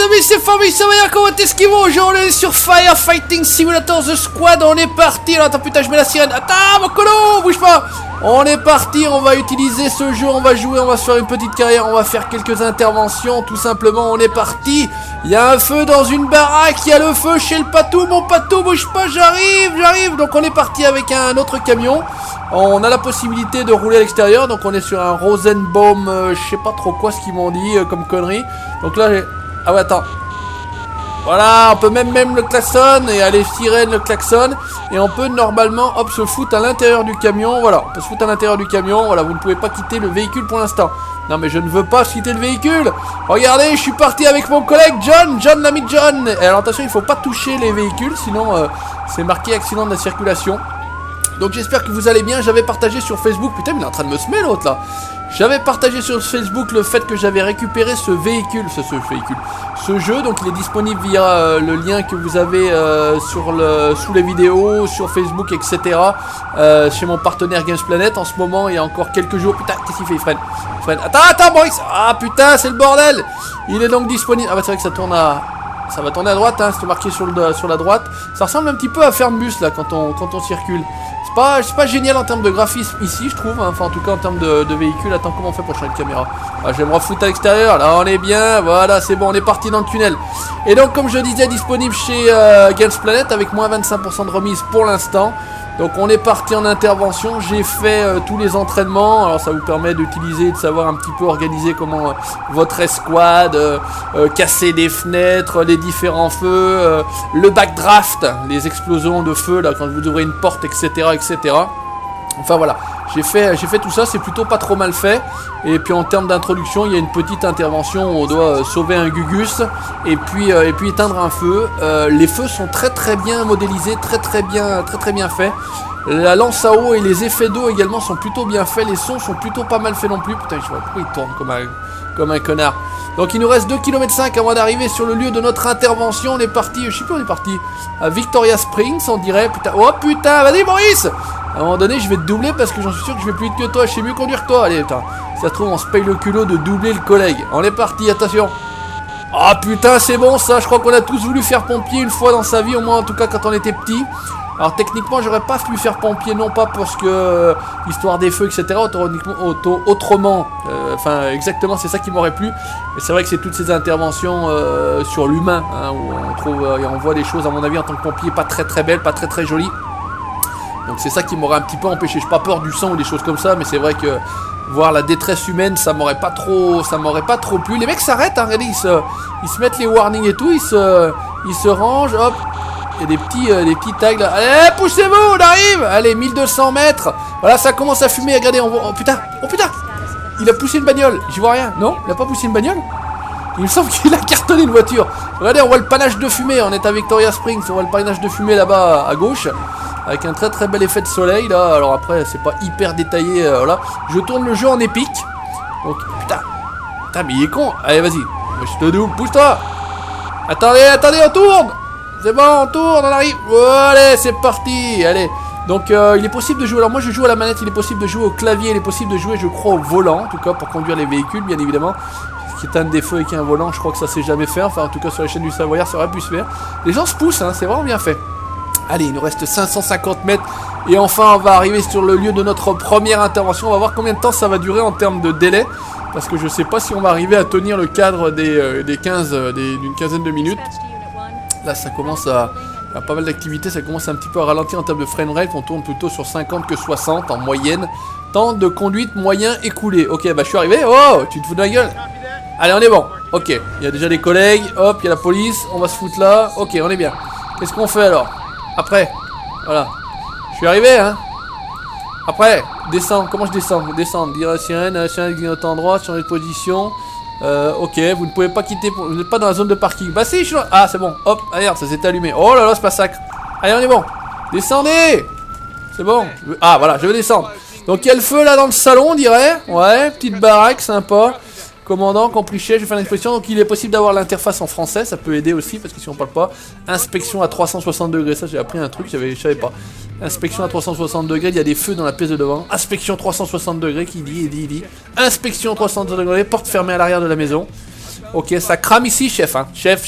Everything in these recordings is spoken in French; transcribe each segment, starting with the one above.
amis, c'est Fabi, ça va bien, comment est-ce qu'ils vont? Aujourd'hui on est sur Firefighting Simulator The Squad, on est parti. Alors attends, putain, je mets la sirène. Attends, mon colo, bouge pas. On est parti, on va utiliser ce jeu, on va jouer, on va se faire une petite carrière, on va faire quelques interventions, tout simplement, on est parti. Il y a un feu dans une baraque, il y a le feu chez le patou, mon patou, bouge pas, j'arrive. Donc on est parti avec un autre camion. On a la possibilité de rouler à l'extérieur, donc on est sur un Rosenbaum, je sais pas trop quoi ce qu'ils m'ont dit comme connerie. Donc là, ah ouais, attends. Voilà, on peut même le klaxon, et aller sirène le klaxon, et on peut normalement, hop, se foutre à l'intérieur du camion, voilà, on peut se foutre à l'intérieur du camion, voilà, vous ne pouvez pas quitter le véhicule pour l'instant. Non mais je ne veux pas quitter le véhicule. Regardez, je suis parti avec mon collègue John, l'ami John. Et alors attention, il ne faut pas toucher les véhicules, sinon c'est marqué accident de la circulation. Donc j'espère que vous allez bien, j'avais partagé sur Facebook, putain mais il est en train de me semer l'autre là. J'avais partagé sur Facebook le fait que j'avais récupéré ce véhicule, ce jeu, donc il est disponible via le lien que vous avez sous les vidéos, sur Facebook, etc. Chez mon partenaire Games Planet en ce moment, il y a encore quelques jours. Putain, qu'est-ce qu'il fait, il freine. Attends, Maurice. Ah putain, c'est le bordel. Il est donc disponible. Ah bah c'est vrai que ça va tourner à droite, hein, c'est marqué sur la droite. Ça ressemble un petit peu à Fernbus là quand on circule. C'est pas génial en termes de graphisme ici, je trouve, hein. Enfin en tout cas en termes de véhicule. Attends, comment on fait pour changer de caméra? Ah, je vais me refoutre à l'extérieur, là on est bien, voilà, c'est bon, on est parti dans le tunnel. Et donc comme je disais, disponible chez Games Planet avec moins 25% de remise pour l'instant. Donc on est parti en intervention, j'ai fait tous les entraînements, alors ça vous permet d'utiliser, de savoir un petit peu organiser comment votre escouade, casser des fenêtres, les différents feux, le backdraft, les explosions de feu là quand vous ouvrez une porte, etc. Enfin voilà, j'ai fait tout ça, c'est plutôt pas trop mal fait. Et puis en termes d'introduction, il y a une petite intervention où on doit sauver un Gugus et puis éteindre un feu. Les feux sont très bien modélisés, très bien faits. La lance à eau et les effets d'eau également sont plutôt bien faits. Les sons sont plutôt pas mal faits non plus. Putain, je vois pourquoi il tourne comme un connard. Donc il nous reste 2,5 km avant d'arriver sur le lieu de notre intervention. On est parti, je sais plus où on est parti. À Victoria Springs, on dirait. Putain, oh putain, vas-y Maurice. À un moment donné, je vais te doubler parce que j'en suis sûr que je vais plus vite que toi. Je sais mieux conduire que toi. Allez, putain. Si ça se trouve, on se paye le culot de doubler le collègue. On est parti, attention. Ah putain, c'est bon ça. Je crois qu'on a tous voulu faire pompier une fois dans sa vie, au moins en tout cas quand on était petit. Alors techniquement, j'aurais pas pu faire pompier, non pas parce que histoire des feux, etc. Autrement, enfin exactement, c'est ça qui m'aurait plu. Mais c'est vrai que c'est toutes ces interventions sur l'humain, hein, où on trouve et on voit des choses, à mon avis, en tant que pompier, pas très belles, pas très jolies. Donc c'est ça qui m'aurait un petit peu empêché. Je n'ai pas peur du sang ou des choses comme ça, mais c'est vrai que voir la détresse humaine, ça m'aurait pas trop plu. Les mecs s'arrêtent, hein, regardez, ils se mettent les warnings et tout, ils se rangent, hop. Il y a des petits tags là. Allez, poussez-vous, on arrive. Allez, 1200 mètres. Voilà, ça commence à fumer. Regardez, on voit. Oh putain. Il a poussé une bagnole. J'y vois rien. Non, il a pas poussé une bagnole. Il me semble qu'il a cartonné une voiture. Regardez, on voit le panache de fumée. On est à Victoria Springs. On voit le panache de fumée là-bas à gauche. Avec un très bel effet de soleil là. Alors après, c'est pas hyper détaillé. Voilà. Je tourne le jeu en épique. Donc, putain, mais il est con. Allez, vas-y. Je te double. Pousse-toi. Attendez, on tourne. C'est bon, on tourne, on arrive. Allez, c'est parti. Allez. Donc il est possible de jouer. Alors moi je joue à la manette, il est possible de jouer au clavier, il est possible de jouer, je crois, au volant, en tout cas pour conduire les véhicules, bien évidemment. Ce qui est un défaut avec un volant, je crois que ça s'est jamais fait. Enfin en tout cas sur la chaîne du Savoyard, ça aurait pu se faire. Les gens se poussent, hein, c'est vraiment bien fait. Allez, il nous reste 550 mètres. Et enfin on va arriver sur le lieu de notre première intervention. On va voir combien de temps ça va durer en termes de délai. Parce que je sais pas si on va arriver à tenir le cadre d'une quinzaine de minutes. Là ça commence à pas mal d'activités, ça commence un petit peu à ralentir en termes de framerate, on tourne plutôt sur 50 que 60 en moyenne. Temps de conduite moyen écoulé. Ok, bah je suis arrivé. Oh, tu te fous de ma gueule? Allez, on est bon. Ok, il y a déjà des collègues, hop, il y a la police, on va se foutre là. Ok, on est bien. Qu'est-ce qu'on fait alors? Après, voilà. Je suis arrivé, hein. Après, descends, comment je descends? Descends, dire la sirène, clignotant droit, changer de position. Ok, vous ne pouvez pas quitter, vous n'êtes pas dans la zone de parking. Bah si, je suis là. Ah, c'est bon, hop, regarde, ça s'est allumé. Oh là là, c'est pas sacre. Allez, on est bon. Descendez. C'est bon. Ah, voilà, je vais descendre. Donc il y a le feu là dans le salon, on dirait. Ouais, petite baraque, sympa. Commandant, compliché, je vais faire une expression. Donc il est possible d'avoir l'interface en français, ça peut aider aussi, parce que si on parle pas. Inspection à 360 degrés, ça j'ai appris un truc, je savais pas. Inspection à 360 degrés, il y a des feux dans la pièce de devant. Inspection 360 degrés, qui dit. Inspection 360 degrés, porte fermée à l'arrière de la maison. Ok, ça crame ici, chef, hein. Chef,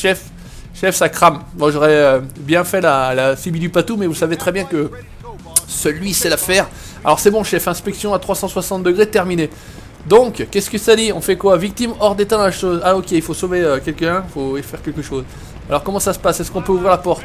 ça crame. Bon, j'aurais bien fait la Phoebe du Patou, mais vous savez très bien que celui, c'est l'affaire. Alors, c'est bon, chef, inspection à 360 degrés, terminé. Donc, qu'est-ce que ça dit? On fait quoi? Victime hors d'état dans la chose. Ah, ok, il faut sauver quelqu'un, il faut faire quelque chose. Alors, comment ça se passe? Est-ce qu'on peut ouvrir la porte?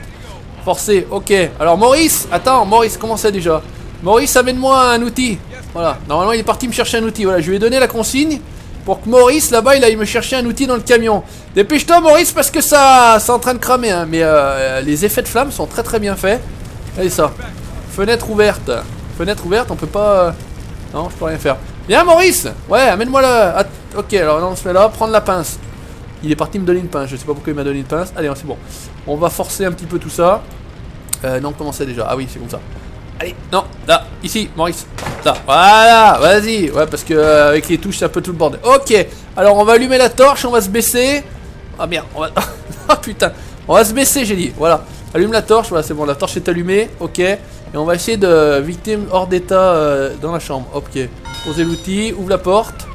Forcé, ok. Alors, Maurice, attends, Maurice, comment c'est déjà? Maurice, amène-moi un outil. Voilà, normalement, il est parti me chercher un outil. Voilà, je lui ai donné la consigne pour que Maurice, là-bas, il aille me chercher un outil dans le camion. Dépêche-toi, Maurice, parce que ça, c'est en train de cramer, hein. Mais les effets de flamme sont très très bien faits. Allez, ça. Fenêtre ouverte. Fenêtre ouverte, on peut pas... Non, je peux rien faire. Viens, Maurice. Ouais, amène-moi là. Ah, ok, alors là, on se met là, prendre la pince. Il est parti me donner une pince, je sais pas pourquoi il m'a donné une pince. Allez, c'est bon. On va forcer un petit peu tout ça. Non, comment c'est déjà? Ah oui, c'est comme ça. Allez, non, là, ici, Maurice. Là, voilà, vas-y. Ouais, parce que avec les touches, c'est un peu tout le bordel. Ok, alors on va allumer la torche, on va se baisser. Ah merde, on va... Ah putain, on va se baisser, j'ai dit. Voilà, allume la torche, voilà, c'est bon, la torche est allumée. Ok, et on va essayer de victime hors d'état dans la chambre. Ok, posez l'outil, ouvre la porte.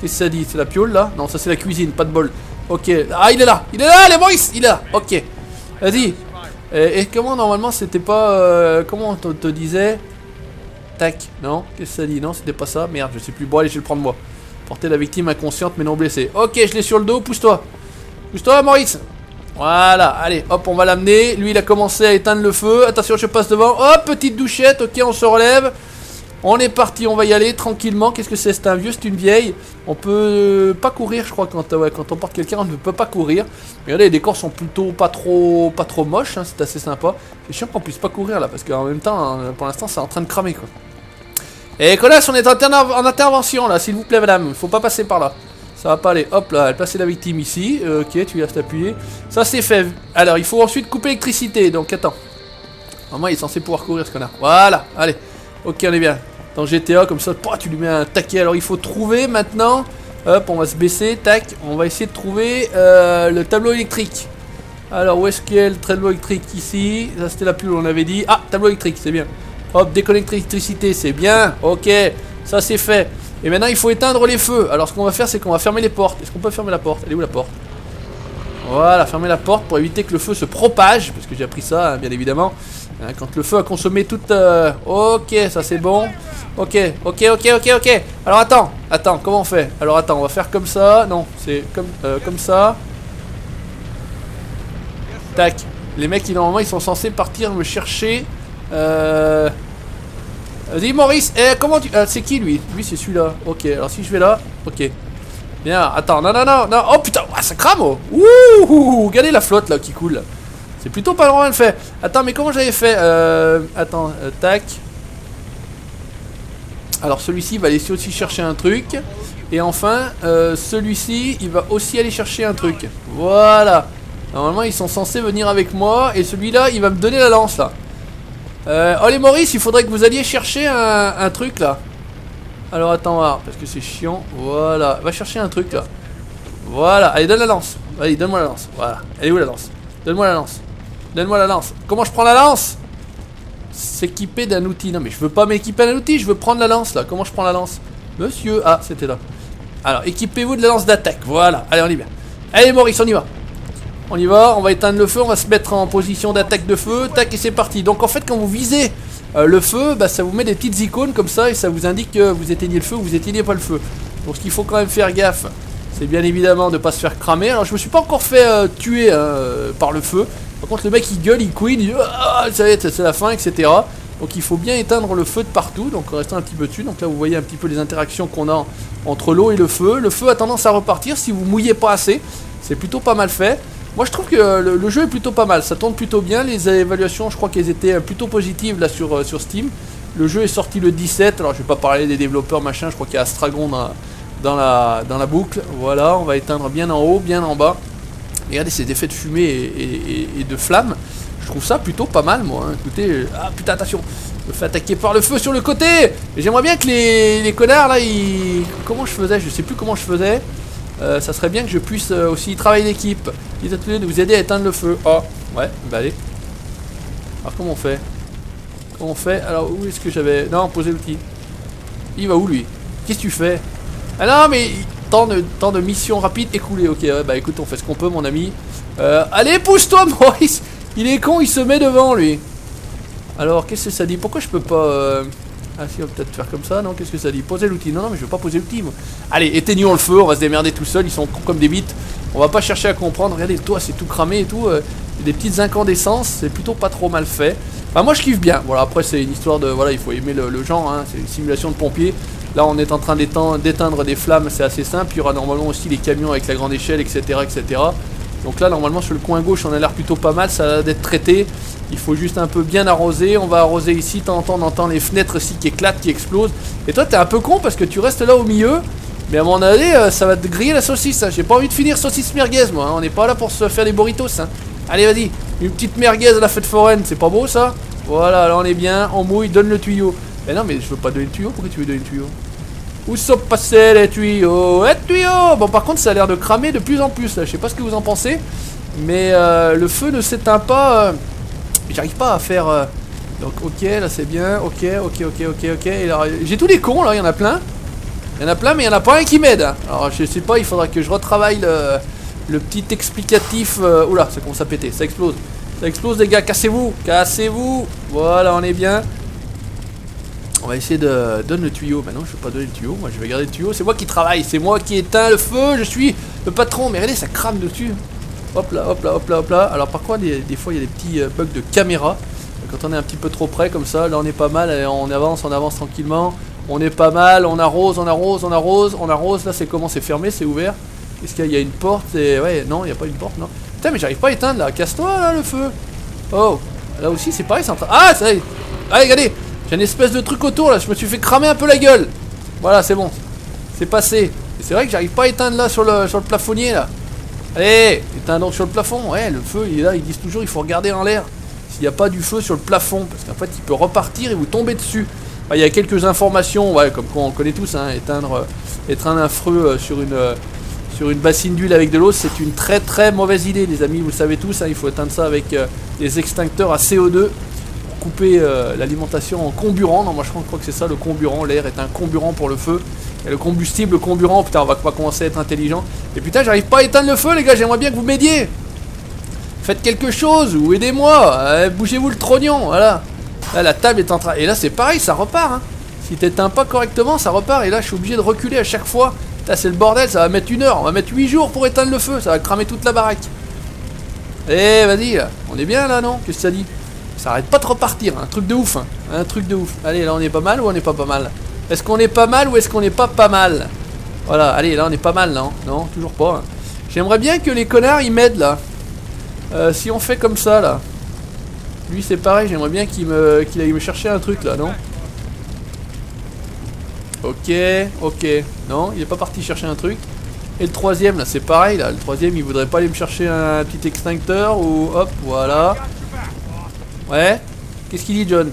Qu'est-ce que ça dit? C'est la piole là? Non, ça c'est la cuisine, pas de bol. Ok, ah il est là, les Maurice, il est là. Ok, vas-y. Et comment normalement c'était pas... comment on te disait? Tac, non? Qu'est-ce que ça dit? Non, c'était pas ça. Merde, je sais plus. Bon, allez, je vais le prendre moi. Porter la victime inconsciente mais non blessée. Ok, je l'ai sur le dos, pousse-toi. Pousse-toi, Maurice. Voilà, allez, hop, on va l'amener. Lui, il a commencé à éteindre le feu. Attention, je passe devant. Hop, petite douchette. Ok, on se relève. On est parti, on va y aller tranquillement. Qu'est-ce que c'est? C'est un vieux, c'est une vieille. On peut pas courir, je crois, quand on porte quelqu'un, on ne peut pas courir. Regardez, les décors sont plutôt pas trop moches, hein, c'est assez sympa. C'est chiant qu'on puisse pas courir là, parce qu'en même temps, hein, pour l'instant, c'est en train de cramer quoi. Et connasse, on est en intervention là, s'il vous plaît, madame. Faut pas passer par là. Ça va pas aller. Hop là, elle passait la victime ici. Ok, tu restes appuyé. Ça c'est fait. Alors, il faut ensuite couper l'électricité. Donc, attends. Normalement, il est censé pouvoir courir ce connard. Voilà, allez. Ok, on est bien. Dans GTA, comme ça, tu lui mets un taquet. Alors, il faut trouver maintenant. Hop, on va se baisser. Tac. On va essayer de trouver le tableau électrique. Alors, où est-ce qu'il y a le tableau électrique? Ici. Ça, c'était la pub, on avait dit. Ah, tableau électrique, c'est bien. Hop, déconnecter l'électricité, c'est bien. Ok, ça c'est fait. Et maintenant, il faut éteindre les feux. Alors, ce qu'on va faire, c'est qu'on va fermer les portes. Est-ce qu'on peut fermer la porte? Elle est où la porte? Voilà, fermer la porte pour éviter que le feu se propage. Parce que j'ai appris ça, hein, bien évidemment. Hein, quand le feu a consommé toute... Ok, ça c'est bon. Ok. Alors, attends, comment on fait? Alors, attends, on va faire comme ça. Non, c'est comme ça. Tac. Les mecs, normalement, ils sont censés partir me chercher... Vas-y Maurice, comment tu... c'est qui lui? Lui c'est celui-là. Ok, alors si je vais là, ok. Bien, attends, non. Oh putain, ça crame oh. Ouh, regardez la flotte là qui coule. C'est plutôt pas normal fait. Attends, mais comment j'avais fait? Attends, tac. Alors celui-ci va aller aussi chercher un truc. Et enfin, celui-ci, il va aussi aller chercher un truc. Voilà. Normalement, ils sont censés venir avec moi. Et celui-là, il va me donner la lance là. Oh les Maurice, il faudrait que vous alliez chercher un truc là. Alors attends voir, parce que c'est chiant. Voilà, va chercher un truc là. Voilà, allez donne la lance. Allez, donne-moi la lance. Voilà, elle est où la lance? Donne-moi la lance. Donne-moi la lance. Comment je prends la lance? S'équiper d'un outil. Non mais je veux pas m'équiper d'un outil, je veux prendre la lance là. Comment je prends la lance? Monsieur, ah c'était là. Alors équipez-vous de la lance d'attaque. Voilà, allez on y va. Allez Maurice, on y va. On y va, on va éteindre le feu, on va se mettre en position d'attaque de feu, tac et c'est parti. Donc en fait quand vous visez le feu, bah, ça vous met des petites icônes comme ça et ça vous indique que vous éteignez le feu ou vous éteignez pas le feu. Donc ce qu'il faut quand même faire gaffe, c'est bien évidemment de ne pas se faire cramer. Alors je me suis pas encore fait tuer par le feu. Par contre le mec il gueule, il couine, il dit ah, ça y est, c'est la fin, etc. Donc il faut bien éteindre le feu de partout, donc en restant un petit peu dessus. Donc là vous voyez un petit peu les interactions qu'on a entre l'eau et le feu. Le feu a tendance à repartir si vous mouillez pas assez, c'est plutôt pas mal fait. Moi je trouve que le jeu est plutôt pas mal, ça tourne plutôt bien, les évaluations je crois qu'elles étaient plutôt positives là sur Steam. Le jeu est sorti le 17, alors je vais pas parler des développeurs machin, je crois qu'il y a Astragon dans la boucle. Voilà, on va éteindre bien en haut, bien en bas. Et regardez ces effets de fumée et de flammes, je trouve ça plutôt pas mal moi, hein. Écoutez, ah putain attention, je me fais attaquer par le feu sur le côté. J'aimerais bien que les connards là, comment je faisais, je sais plus comment je faisais. Ça serait bien que je puisse aussi travailler d'équipe. Dites à tous les deux de vous aider à éteindre le feu. Oh, ouais, bah allez. Alors comment on fait? Comment on fait? Alors où est-ce que j'avais... Non, posez l'outil. Il va où lui? Qu'est-ce que tu fais? Ah non mais... temps de mission rapide écoulé. Ok, ouais, bah écoute, on fait ce qu'on peut, mon ami. Allez, pousse-toi, Maurice. Il est con, il se met devant, lui. Alors, qu'est-ce que ça dit? Pourquoi je peux pas... Ah si, on va peut-être faire comme ça, non? Qu'est-ce que ça dit? Poser l'outil. Non, non, mais je veux pas poser l'outil, moi. Allez, éteignons le feu, on va se démerder tout seul. Ils sont cons comme des bites. On va pas chercher à comprendre. Regardez, le toit, c'est tout cramé et tout. Des petites incandescences, c'est plutôt pas trop mal fait. Enfin, moi, je kiffe bien. Voilà, après, c'est une histoire de... Voilà, il faut aimer le genre, hein. C'est une simulation de pompier. Là, on est en train d'éteindre des flammes, c'est assez simple. Il y aura normalement aussi les camions avec la grande échelle, etc., etc. Donc là, normalement, sur le coin gauche, on a l'air plutôt pas mal. Ça a l'air d'être traité. Il faut juste un peu bien arroser. On va arroser ici. De temps en temps, on entend les fenêtres aussi qui éclatent, qui explosent. Et toi, t'es un peu con parce que tu restes là au milieu. Mais à mon avis, ça va te griller la saucisse. Hein. J'ai pas envie de finir saucisse merguez, moi. Hein. On n'est pas là pour se faire des burritos. Hein. Allez, vas-y. Une petite merguez à la fête foraine. C'est pas beau, ça? Voilà, là, on est bien. On mouille. Donne le tuyau. Mais non, mais je veux pas donner le tuyau. Pourquoi tu veux donner le tuyau? Où sont passés les tuyaux? Les tuyaux! Bon, par contre, ça a l'air de cramer de plus en plus. Là. Je sais pas ce que vous en pensez. Mais le feu ne s'éteint pas. J'arrive pas à faire... Donc, ok, là, c'est bien. Ok. Et j'ai tous les cons, là. Il y en a plein. Il y en a plein, mais il y en a pas un qui m'aide. Alors, je sais pas. Il faudra que je retravaille le petit explicatif. Oula, ça commence à péter. Ça explose. Ça explose, les gars. Cassez-vous. Cassez-vous. Voilà, on est bien. On va essayer de donner le tuyau. Bah non, je vais pas donner le tuyau. Moi, je vais garder le tuyau. C'est moi qui travaille. C'est moi qui éteins le feu. Je suis le patron. Mais regardez, ça crame dessus. Hop là, hop là, hop là, hop là. Alors, par contre, des fois, il y a des petits bugs de caméra. Quand on est un petit peu trop près, comme ça, là, on est pas mal. On avance tranquillement. On est pas mal. On arrose. Là, c'est comment? C'est fermé, c'est ouvert. Est-ce qu'il y a une porte? Ouais, non, il n'y a pas une porte, non. Putain, mais j'arrive pas à éteindre, là. Casse-toi, là, le feu. Oh, là aussi, c'est pareil. Ah, ça y est. Allez, regardez. J'ai une espèce de truc autour là, je me suis fait cramer un peu la gueule. Voilà, c'est bon. C'est passé. Et c'est vrai que j'arrive pas à éteindre là sur le plafonnier là. Allez, éteins donc sur le plafond. Ouais, le feu il est là, ils disent toujours il faut regarder en l'air. S'il n'y a pas du feu sur le plafond, parce qu'en fait il peut repartir et vous tomber dessus. Enfin, il y a quelques informations, ouais, comme quoi on connaît tous, hein, éteindre un feu sur une bassine d'huile avec de l'eau, c'est une très très mauvaise idée les amis, vous le savez tous, hein, il faut éteindre ça avec des extincteurs à CO2. Couper l'alimentation en comburant. Non, moi je crois que c'est ça le comburant. L'air est un comburant pour le feu. Et le combustible, le comburant. Putain, on va pas commencer à être intelligent. Et putain, j'arrive pas à éteindre le feu, les gars. J'aimerais bien que vous m'aidiez. Faites quelque chose ou aidez-moi. Bougez-vous le trognon. Voilà. Là, la table est en train. Et là, c'est pareil, ça repart. Hein. Si t'éteins pas correctement, ça repart. Et là, je suis obligé de reculer à chaque fois. Putain, c'est le bordel. Ça va mettre 1 heure. On va mettre 8 jours pour éteindre le feu. Ça va cramer toute la baraque. Eh, vas-y. Là. On est bien là, non? Qu'est-ce que ça dit? Ça arrête pas de repartir, un truc de ouf, hein. Un truc de ouf. Allez, là on est pas mal ou on est pas mal? Est-ce qu'on est pas mal ou est-ce qu'on est pas mal? Voilà, allez, là on est pas mal, non? Non, toujours pas. Hein. J'aimerais bien que les connards ils m'aident là. Si on fait comme ça là. Lui c'est pareil, j'aimerais bien qu'il aille me chercher un truc là, non? Ok. Non, il est pas parti chercher un truc. Et le troisième là, c'est pareil là. Le troisième il voudrait pas aller me chercher un petit extincteur ou hop, voilà. Ouais. Qu'est-ce qu'il dit, John?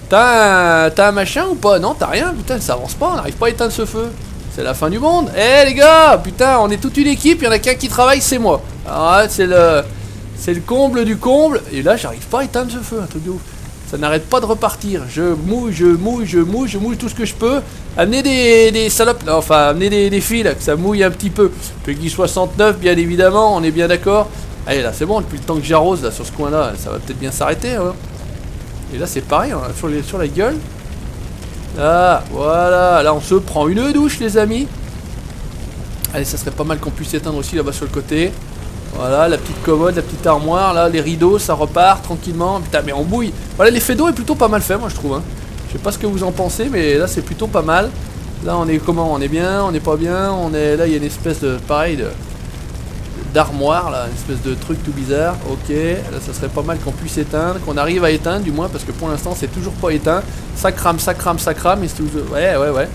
T'as un machin ou pas? Non, t'as rien. Putain, ça avance pas. On n'arrive pas à éteindre ce feu. C'est la fin du monde. Eh les gars, putain, on est toute une équipe. Il y en a qu'un qui travaille, c'est moi. Alors là, c'est le comble du comble. Et là, j'arrive pas à éteindre ce feu. Un truc de ouf. Ça n'arrête pas de repartir. Je mouille tout ce que je peux. Amenez des salopes. Là, enfin, amenez des fils là, que ça mouille un petit peu. Peggy 69, bien évidemment. On est bien d'accord. Allez là c'est bon, depuis le temps que j'arrose là sur ce coin là, ça va peut-être bien s'arrêter hein. Et là c'est pareil, hein, sur la gueule. Là, voilà, là on se prend une douche les amis. Allez, ça serait pas mal qu'on puisse éteindre aussi là-bas sur le côté. Voilà, la petite commode, la petite armoire, là, les rideaux, ça repart tranquillement. Putain mais on bouille. Voilà, l'effet d'eau est plutôt pas mal fait moi je trouve hein. Je sais pas ce que vous en pensez mais là c'est plutôt pas mal. Là on est comment? On est bien, on est pas bien, on est. Là il y a une espèce de. Pareil d'armoire là, une espèce de truc tout bizarre. Ok, là ça serait pas mal qu'on puisse éteindre, qu'on arrive à éteindre du moins parce que pour l'instant c'est toujours pas éteint. Ça crame et c'est ouais.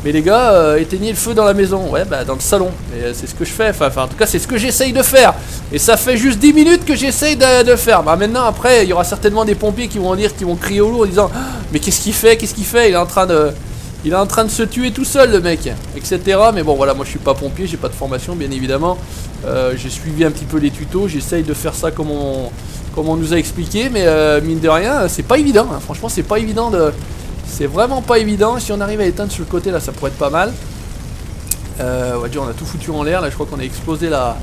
Mais les gars, éteignez le feu dans la maison. Ouais bah dans le salon. Et c'est ce que je fais, enfin en tout cas c'est ce que j'essaye de faire. Et ça fait juste 10 minutes que j'essaye de faire. Bah maintenant après il y aura certainement des pompiers qui vont crier au loup en disant mais qu'est-ce qu'il fait? Il est en train de se tuer tout seul le mec, etc. Mais bon voilà, moi je suis pas pompier, j'ai pas de formation bien évidemment. J'ai suivi un petit peu les tutos, j'essaye de faire ça comme on nous a expliqué, mais mine de rien, c'est pas évident, hein. Franchement c'est pas évident c'est vraiment pas évident. Si on arrive à éteindre sur le côté là, ça pourrait être pas mal. On va dire, on a tout foutu en l'air. Là, je crois qu'on a explosé la...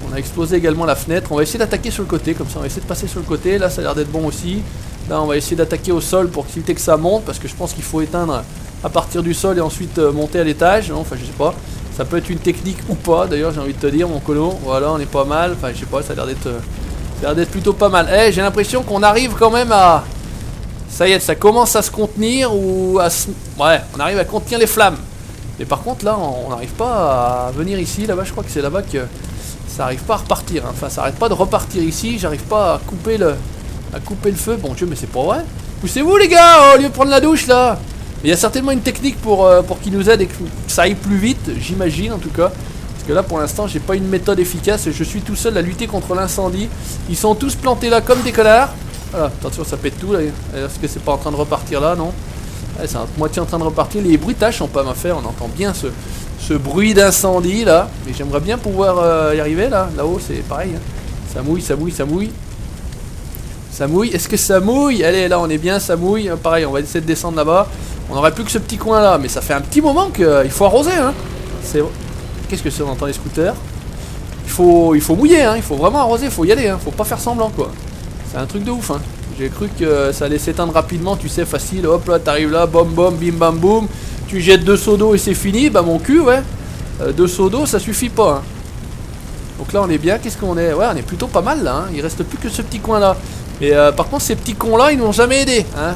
On a explosé également la fenêtre. On va essayer d'attaquer sur le côté, comme ça on va essayer de passer sur le côté. Là ça a l'air d'être bon aussi. Là on va essayer d'attaquer au sol pour éviter que ça monte, parce que je pense qu'il faut éteindre à partir du sol et ensuite monter à l'étage. Enfin je sais pas, ça peut être une technique ou pas d'ailleurs, j'ai envie de te dire mon colo. Voilà, on est pas mal, enfin je sais pas, ça a l'air d'être plutôt pas mal. J'ai l'impression qu'on arrive quand même à... Ça y est, ça commence à se contenir ou à se... Ouais, on arrive à contenir les flammes. Mais par contre là on n'arrive pas à venir ici, là-bas je crois que c'est là-bas que... Ça arrive pas à repartir, hein. Enfin ça arrête pas de repartir ici, j'arrive pas à couper le feu, bon Dieu mais c'est pas vrai. Poussez-vous les gars, au lieu de prendre la douche là. Il y a certainement une technique pour qu'il nous aide et que ça aille plus vite, j'imagine en tout cas. Parce que là pour l'instant j'ai pas une méthode efficace, je suis tout seul à lutter contre l'incendie. Ils sont tous plantés là comme des connards. Voilà, attention ça pète tout là, est-ce que c'est pas en train de repartir là, non? Ouais, c'est à moitié en train de repartir, les bruitages sont pas mal faits, on entend bien ce bruit d'incendie là, mais j'aimerais bien pouvoir y arriver là, là-haut c'est pareil, hein. Ça mouille, ça mouille, ça mouille. Ça mouille, est-ce que ça mouille? Allez là on est bien, ça mouille, pareil on va essayer de descendre là-bas. On n'aurait plus que ce petit coin là, mais ça fait un petit moment qu'il faut arroser hein. Qu'est-ce que c'est, on entend les scooters? Il faut mouiller hein, il faut vraiment arroser, il faut y aller hein, faut pas faire semblant quoi. C'est un truc de ouf hein. J'ai cru que ça allait s'éteindre rapidement, tu sais, facile, hop là t'arrives là, bom bom, bim bam boum. Tu jettes 2 seaux d'eau et c'est fini, bah mon cul ouais. 2 seaux d'eau ça suffit pas hein. Donc là on est bien, qu'est-ce qu'on est? Ouais on est plutôt pas mal là hein. Il reste plus que ce petit coin là. Et par contre ces petits cons là ils nous ont jamais aidé hein.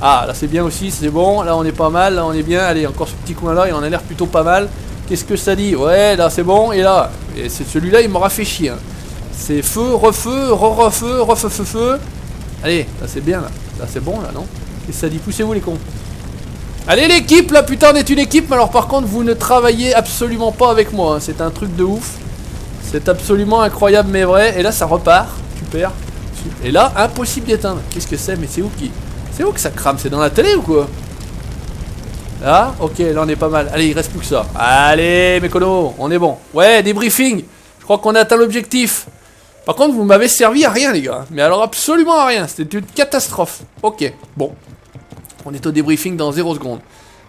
Ah là c'est bien aussi, c'est bon, là on est pas mal, là on est bien. Allez encore ce petit coin là, il en a l'air plutôt pas mal. Qu'est-ce que ça dit? Ouais là c'est bon, et là c'est celui-là il m'aura fait chier hein. C'est feu, refeu, re-refeu, refeu-feu-feu. Allez, là c'est bien là, là c'est bon là non? Qu'est-ce que ça dit? Poussez-vous les cons. Allez l'équipe là, putain on est une équipe, mais alors par contre vous ne travaillez absolument pas avec moi hein. C'est un truc de ouf. C'est absolument incroyable mais vrai. Et là ça repart, super. Et là impossible d'éteindre. Qu'est-ce que c'est? Mais c'est où que ça crame? C'est dans la télé ou quoi? Là, ok, là on est pas mal. Allez il reste plus que ça. Allez mes colos, on est bon. Ouais, débriefing. Je crois qu'on a atteint l'objectif. Par contre vous m'avez servi à rien les gars. Mais alors absolument à rien, c'était une catastrophe. Ok, bon. On est au débriefing dans 0 secondes.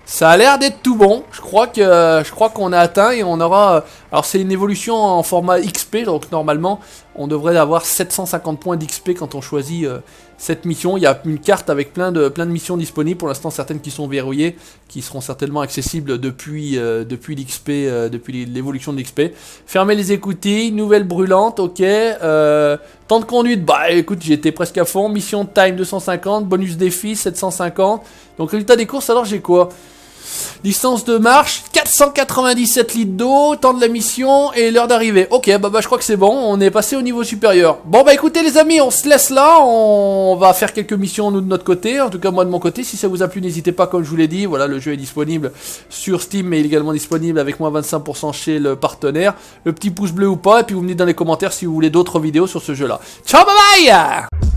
Ça a l'air d'être tout bon. Je crois qu'on a atteint et on aura... Alors c'est une évolution en format XP. Donc normalement on devrait avoir 750 points d'XP quand on choisit cette mission. Il y a une carte avec plein de missions disponibles. Pour l'instant certaines qui sont verrouillées, qui seront certainement accessibles depuis l'XP, depuis l'évolution de l'XP. Fermer les écoutilles, nouvelle brûlante, ok. Temps de conduite, bah écoute j'étais presque à fond. Mission time 250, bonus défi 750. Donc résultat des courses, alors j'ai quoi? Distance de marche, 497 litres d'eau, temps de la mission et l'heure d'arrivée. Ok, bah je crois que c'est bon, on est passé au niveau supérieur. Bon bah écoutez les amis, on se laisse là, on va faire quelques missions nous de notre côté, en tout cas moi de mon côté. Si ça vous a plu, n'hésitez pas, comme je vous l'ai dit, voilà, le jeu est disponible sur Steam, mais il est également disponible avec moins 25% chez le partenaire. Le petit pouce bleu ou pas, et puis vous me dites dans les commentaires si vous voulez d'autres vidéos sur ce jeu là. Ciao, bye bye.